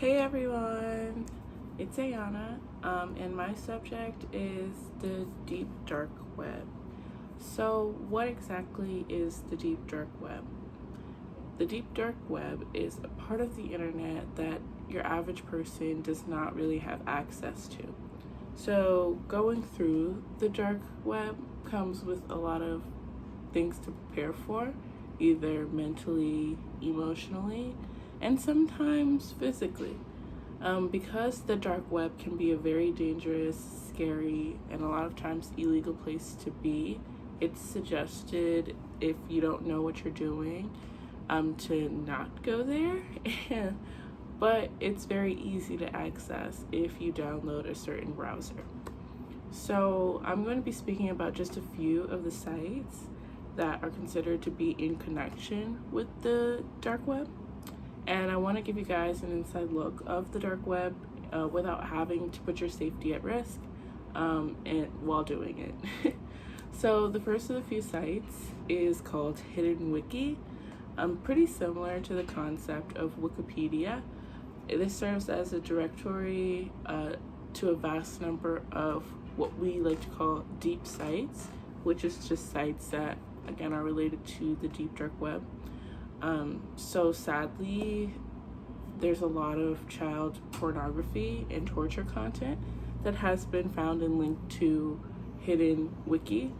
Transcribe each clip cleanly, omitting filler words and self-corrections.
Hey everyone, it's Ayana, and my subject is the deep dark web. So, what exactly is the deep dark web? The deep dark web is a part of the internet that your average person does not really have access to. So, going through the dark web comes with a lot of things to prepare for, either mentally, emotionally, and sometimes physically. Because the dark web can be a very dangerous, scary, and a lot of times illegal place to be, it's suggested if you don't know what you're doing to not go there. But it's very easy to access if you download a certain browser. So I'm going to be speaking about just a few of the sites that are considered to be in connection with the dark web. And I want to give you guys an inside look of the dark web without having to put your safety at risk and while doing it. So the first of the few sites is called Hidden Wiki. Pretty similar to the concept of Wikipedia. This serves as a directory to a vast number of what we like to call deep sites, which is just sites that, again, are related to the deep dark web. So sadly, there's a lot of child pornography and torture content that has been found and linked to Hidden Wiki.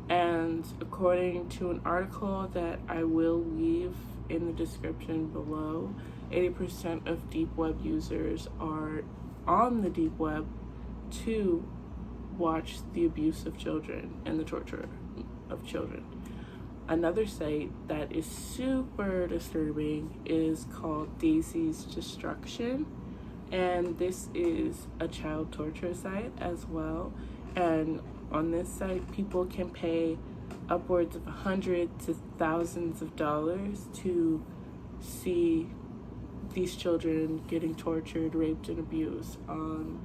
And according to an article that I will leave in the description below, 80% of deep web users are on the deep web to watch the abuse of children and the torture of children. Another site that is super disturbing is called Daisy's Destruction, and this is a child torture site as well. And on this site, people can pay upwards of hundreds to thousands of dollars to see these children getting tortured, raped, and abused on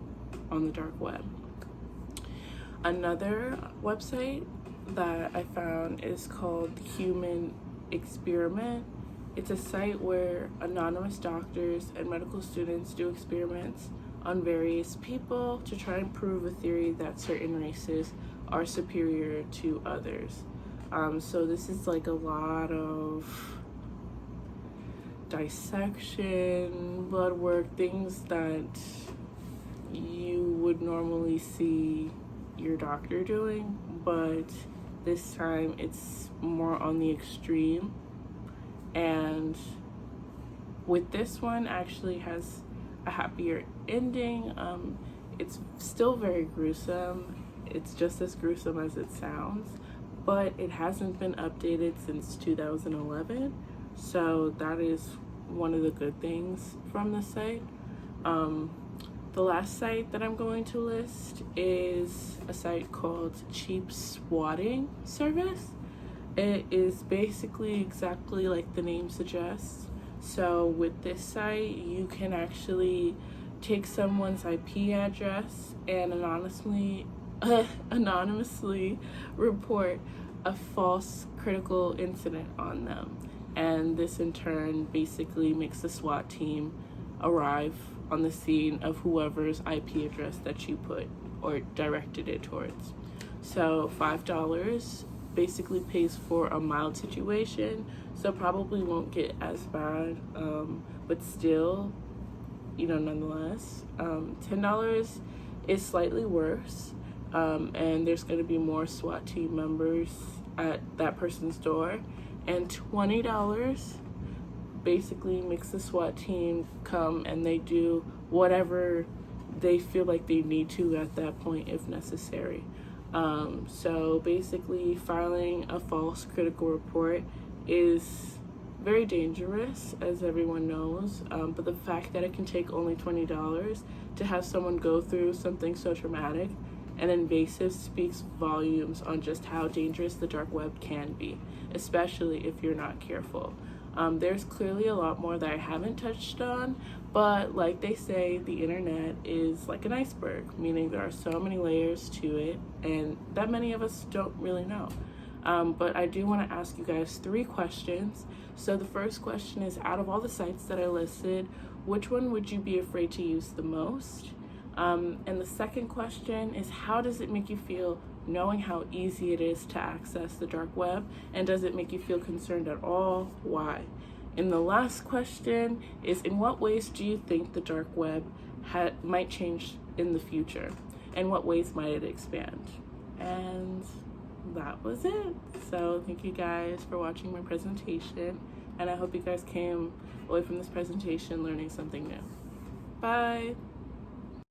the dark web. Another website that I found is called Human Experiment. It's a site where anonymous doctors and medical students do experiments on various people to try and prove a theory that certain races are superior to others. So this is like a lot of dissection, blood work, things that you would normally see your doctor doing, but this time it's more on the extreme. And with this one, actually has a happier ending. It's still very gruesome. It's just as gruesome as it sounds, but it hasn't been updated since 2011. So that is one of the good things from the site. The last site that I'm going to list is a site called Cheap Swatting Service. It is basically exactly like the name suggests. So with this site, you can actually take someone's IP address and anonymously report a false critical incident on them. And this in turn basically makes the SWAT team arrive on the scene of whoever's IP address that you put or directed it towards. So $5 basically pays for a mild situation, so probably won't get as bad, but still, nonetheless. $10 is slightly worse, and there's going to be more SWAT team members at that person's door, and $20 basically makes the SWAT team come and they do whatever they feel like they need to at that point if necessary. So basically filing a false critical report is very dangerous, as everyone knows, but the fact that it can take only $20 to have someone go through something so traumatic and invasive speaks volumes on just how dangerous the dark web can be, especially if you're not careful. There's clearly a lot more that I haven't touched on, but like they say, the internet is like an iceberg, meaning there are so many layers to it, and that many of us don't really know. But I do want to ask you guys 3 questions. So the first question is, out of all the sites that I listed, which one would you be afraid to use the most? And the second question is, how does it make you feel knowing how easy it is to access the dark web? And does it make you feel concerned at all? Why? And the last question is, in what ways do you think the dark web might change in the future? And what ways might it expand? And that was it. So thank you guys for watching my presentation, and I hope you guys came away from this presentation learning something new. Bye.